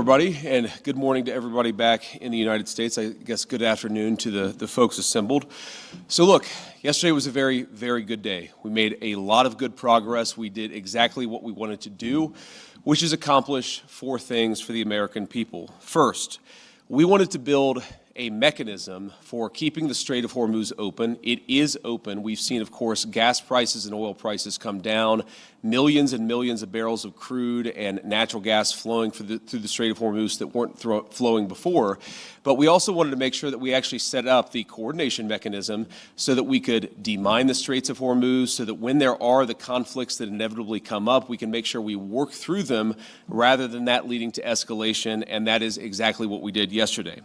everybody, and good morning to everybody back in the United States. I guess good afternoon to the folks assembled. So look, yesterday was a very, very good day. We made a lot of good progress. We did exactly what we wanted to do, which is accomplish 4 things for the American people. First, we wanted to build a mechanism for keeping the Strait of Hormuz open. It is open. We've seen, of course, gas prices and oil prices come down, millions and millions of barrels of crude and natural gas flowing through the Strait of Hormuz that weren't flowing before. But we also wanted to make sure that we actually set up the coordination mechanism so that we could demine the Straits of Hormuz, so that when there are the conflicts that inevitably come up, we can make sure we work through them rather than that leading to escalation, and that is exactly what we did yesterday.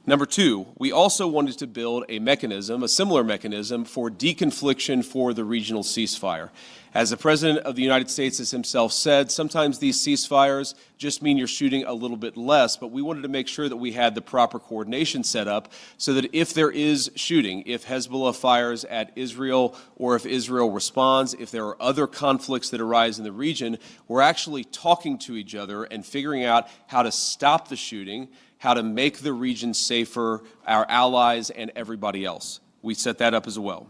Number 2, we also wanted to build a mechanism, a similar mechanism, for deconfliction for the regional ceasefire. As the President of the United States has himself said, sometimes these ceasefires just mean you're shooting a little bit less, but we wanted to make sure that we had the proper coordination set up so that if there is shooting, if Hezbollah fires at Israel or if Israel responds, if there are other conflicts that arise in the region, we're actually talking to each other and figuring out how to stop the shooting, how to make the region safer, our allies and everybody else. We set that up as well.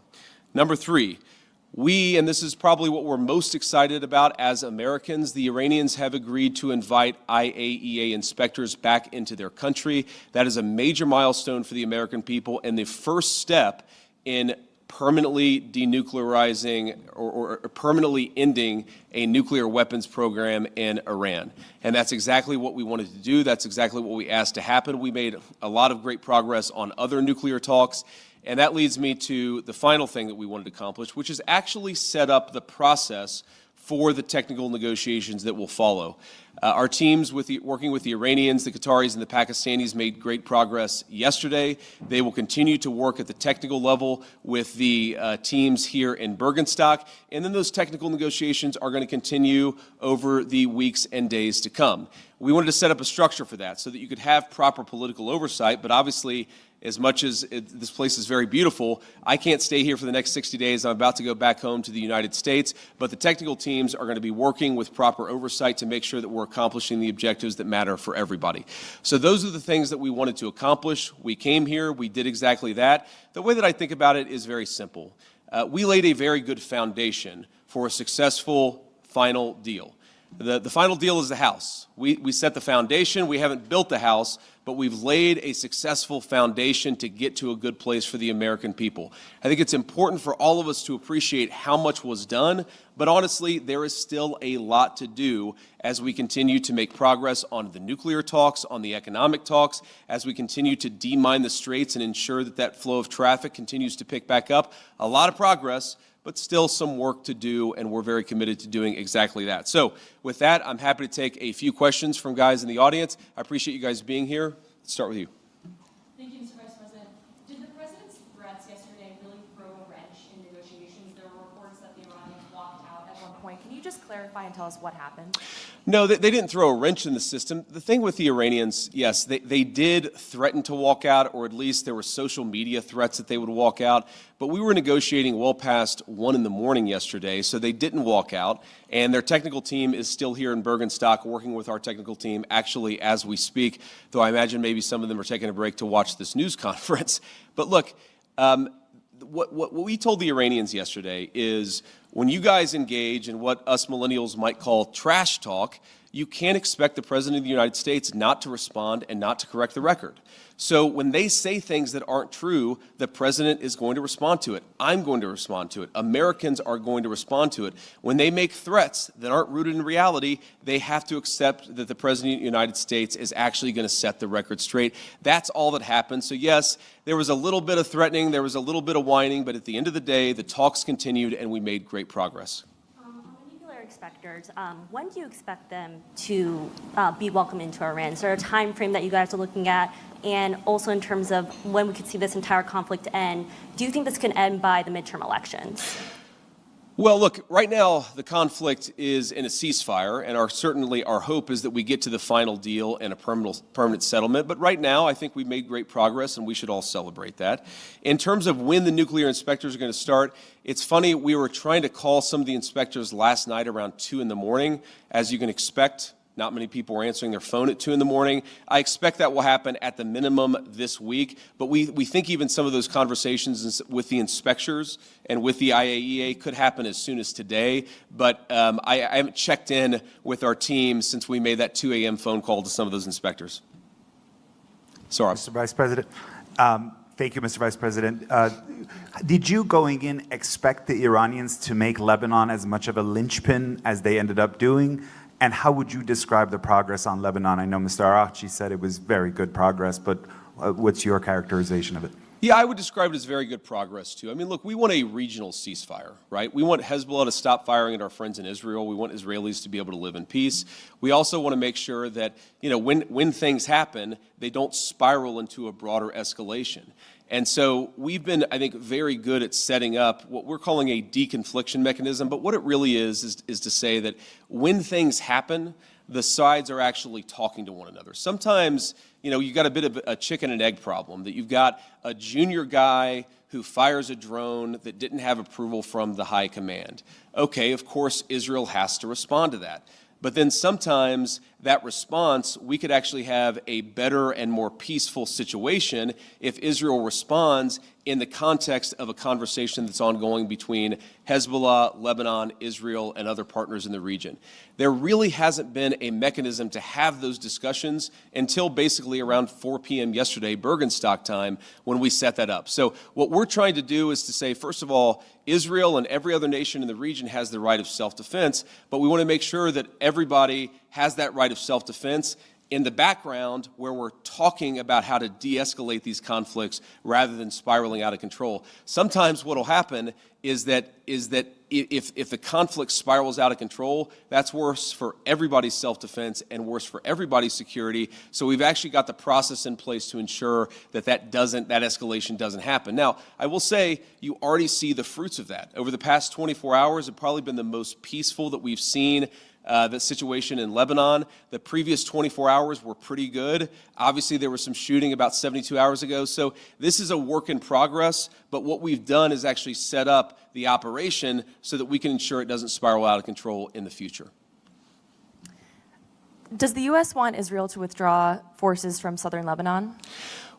Number 3, we, and this is probably what we're most excited about as Americans, the Iranians have agreed to invite IAEA inspectors back into their country. That is a major milestone for the American people and the first step in permanently denuclearizing or permanently ending a nuclear weapons program in Iran. And that's exactly what we wanted to do. That's exactly what we asked to happen. We made a lot of great progress on other nuclear talks. And that leads me to the final thing that we wanted to accomplish, which is actually set up the process for the technical negotiations that will follow. Our teams working with the Iranians, the Qataris, and the Pakistanis made great progress yesterday. They will continue to work at the technical level with the teams here in Bergenstock, and then those technical negotiations are going to continue over the weeks and days to come. We wanted to set up a structure for that so that you could have proper political oversight, but obviously, as much as this place is very beautiful, I can't stay here for the next 60 days. I'm about to go back home to the United States, but the technical teams are going to be working with proper oversight to make sure that we're accomplishing the objectives that matter for everybody. So those are the things that we wanted to accomplish. We came here, we did exactly that. The way that I think about it is very simple. We laid a very good foundation for a successful final deal. The final deal is the house. We set the foundation. We haven't built the house, but we've laid a successful foundation to get to a good place for the American people. I think it's important for all of us to appreciate how much was done, but honestly, there is still a lot to do as we continue to make progress on the nuclear talks, on the economic talks, as we continue to demine the straits and ensure that that flow of traffic continues to pick back up. A lot of progress, but still some work to do, and we're very committed to doing exactly that. So with that, I'm happy to take a few questions from guys in the audience. I appreciate you guys being here. Let's start with you. Thank you, Mr. Vice President. Did the President's threats yesterday really throw a wrench in negotiations? There were reports that the Iranians walked out at one point. Can you just clarify and tell us what happened? No, they didn't throw a wrench in the system. The thing with the Iranians, yes, they did threaten to walk out, or at least there were social media threats that they would walk out. But we were negotiating well past 1 in the morning yesterday, so they didn't walk out. And their technical team is still here in Bergenstock working with our technical team actually as we speak, though I imagine maybe some of them are taking a break to watch this news conference. But look, what we told the Iranians yesterday is when you guys engage in what us millennials might call trash talk, you can't expect the President of the United States not to respond and not to correct the record. So when they say things that aren't true, the President is going to respond to it. I'm going to respond to it. Americans are going to respond to it. When they make threats that aren't rooted in reality, they have to accept that the President of the United States is actually going to set the record straight. That's all that happened. So yes, there was a little bit of threatening, there was a little bit of whining, but at the end of the day, the talks continued and we made great progress. Inspectors, when do you expect them to be welcomed into Iran? Is there a time frame that you guys are looking at? And also in terms of when we could see this entire conflict end, do you think this can end by the midterm elections? Well, look, right now the conflict is in a ceasefire, and certainly our hope is that we get to the final deal and a permanent settlement. But right now, I think we've made great progress, and we should all celebrate that. In terms of when the nuclear inspectors are going to start, it's funny, we were trying to call some of the inspectors last night around 2 in the morning. As you can expect, Not many people were answering their phone at 2 in the morning. I expect that will happen at the minimum this week, but we think even some of those conversations with the inspectors and with the IAEA could happen as soon as today, but I haven't checked in with our team since we made that 2 a.m. phone call to some of those inspectors. Sorry. Mr. Vice President. Thank you, Mr. Vice President. Did you, going in, expect the Iranians to make Lebanon as much of a linchpin as they ended up doing? And how would you describe the progress on Lebanon? I know Mr. Araghchi said it was very good progress, but what's your characterization of it? Yeah, I would describe it as very good progress, too. I mean, look, we want a regional ceasefire, right? We want Hezbollah to stop firing at our friends in Israel. We want Israelis to be able to live in peace. We also want to make sure that, you know, when things happen, they don't spiral into a broader escalation. And so we've been, I think, very good at setting up what we're calling a deconfliction mechanism. But what it really is to say that when things happen, the sides are actually talking to one another. Sometimes, you know, you've got a bit of a chicken and egg problem, that you've got a junior guy who fires a drone that didn't have approval from the high command. Okay, of course, Israel has to respond to that. But then sometimes that response, we could actually have a better and more peaceful situation if Israel responds in the context of a conversation that's ongoing between Hezbollah, Lebanon, Israel, and other partners in the region. There really hasn't been a mechanism to have those discussions until basically around 4 p.m. yesterday, Bergenstock time, when we set that up. So what we're trying to do is to say, first of all, Israel and every other nation in the region has the right of self-defense, but we want to make sure that everybody has that right of self-defense in the background where we're talking about how to de-escalate these conflicts rather than spiraling out of control. Sometimes what will happen is that if the conflict spirals out of control, that's worse for everybody's self-defense and worse for everybody's security. So we've actually got the process in place to ensure that that escalation doesn't happen. Now, I will say you already see the fruits of that. Over the past 24 hours have probably been the most peaceful that we've seen the situation in Lebanon. The previous 24 hours were pretty good. Obviously, there was some shooting about 72 hours ago. So this is a work in progress, but what we've done is actually set up the operation so that we can ensure it doesn't spiral out of control in the future. Does the U.S. want Israel to withdraw forces from southern Lebanon?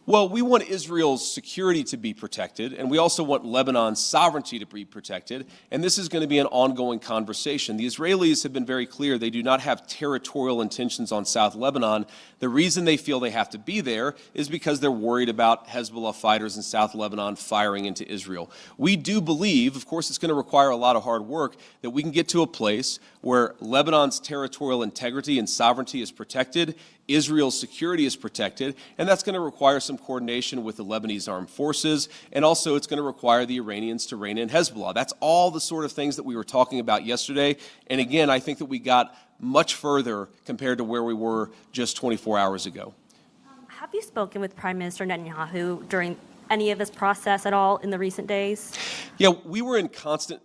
Well, we want Israel's security to be protected, and we also want Lebanon's sovereignty to be protected, and this is going to be an ongoing conversation. The Israelis have been very clear they do not have territorial intentions on South Lebanon. The reason they feel they have to be there is because they're worried about Hezbollah fighters in South Lebanon firing into Israel. We do believe, of course it's going to require a lot of hard work, that we can get to a place where Lebanon's territorial integrity and sovereignty is protected, Israel's security is protected, and that's going to require some coordination with the Lebanese armed forces, and also it's going to require the Iranians to rein in Hezbollah. That's all the sort of things that we were talking about yesterday, and again, I think that we got much further compared to where we were just 24 hours ago. Have you spoken with Prime Minister Netanyahu during any of this process at all in the recent days? Yeah, we were in constant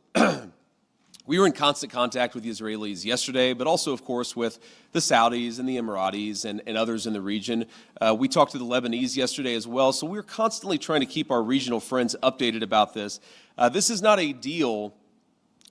contact with the Israelis yesterday, but also, of course, with the Saudis and the Emiratis and others in the region. We talked to the Lebanese yesterday as well, so we're constantly trying to keep our regional friends updated about this. This is not a deal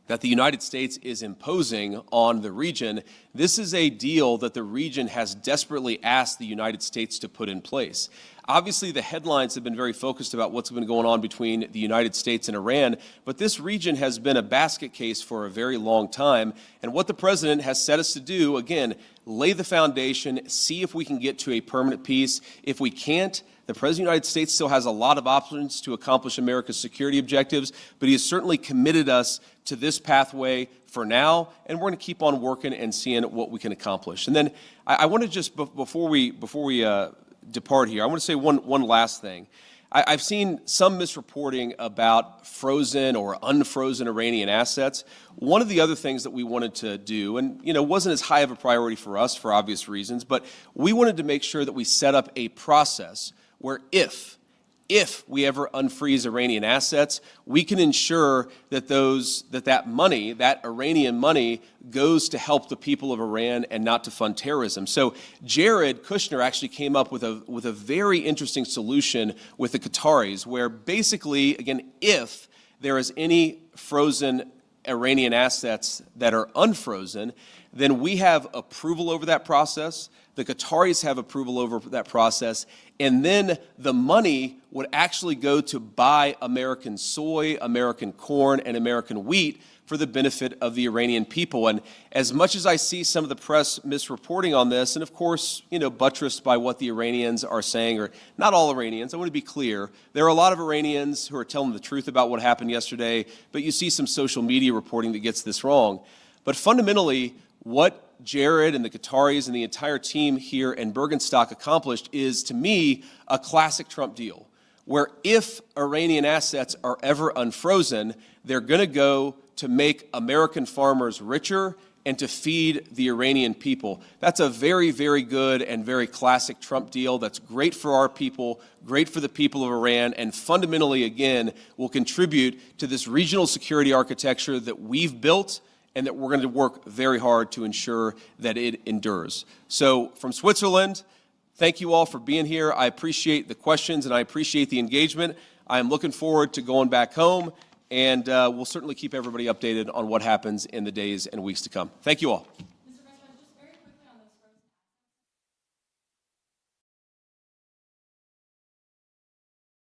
that the United States is imposing on the region. This is a deal that the region has desperately asked the United States to put in place. Obviously, the headlines have been very focused about what's been going on between the United States and Iran, but this region has been a basket case for a very long time. And what the president has set us to do, again, lay the foundation, see if we can get to a permanent peace. If we can't, the President of the United States still has a lot of options to accomplish America's security objectives, but he has certainly committed us to this pathway for now, and we're going to keep on working and seeing what we can accomplish. And then I want to just, before we depart here, I want to say one last thing. I've seen some misreporting about frozen or unfrozen Iranian assets. One of the other things that we wanted to do, and wasn't as high of a priority for us for obvious reasons, but we wanted to make sure that we set up a process where if we ever unfreeze Iranian assets, we can ensure that that money, that Iranian money, goes to help the people of Iran and not to fund terrorism. So Jared Kushner actually came up with a very interesting solution with the Qataris, where basically, again, if there is any frozen Iranian assets that are unfrozen, then we have approval over that process. The Qataris have approval over that process. And then the money would actually go to buy American soy, American corn, and American wheat for the benefit of the Iranian people. And as much as I see some of the press misreporting on this, and of course, buttressed by what the Iranians are saying, or not all Iranians, I want to be clear, there are a lot of Iranians who are telling the truth about what happened yesterday, but you see some social media reporting that gets this wrong. But fundamentally, what Jared and the Qataris and the entire team here in Bergenstock accomplished is, to me, a classic Trump deal, where if Iranian assets are ever unfrozen, they're going to go to make American farmers richer and to feed the Iranian people. That's a very, very good and very classic Trump deal that's great for our people, great for the people of Iran, and fundamentally, again, will contribute to this regional security architecture that we've built and that we're going to work very hard to ensure that it endures. So from Switzerland, thank you all for being here. I appreciate the questions and I appreciate the engagement. I am looking forward to going back home, and we'll certainly keep everybody updated on what happens in the days and weeks to come. Thank you all.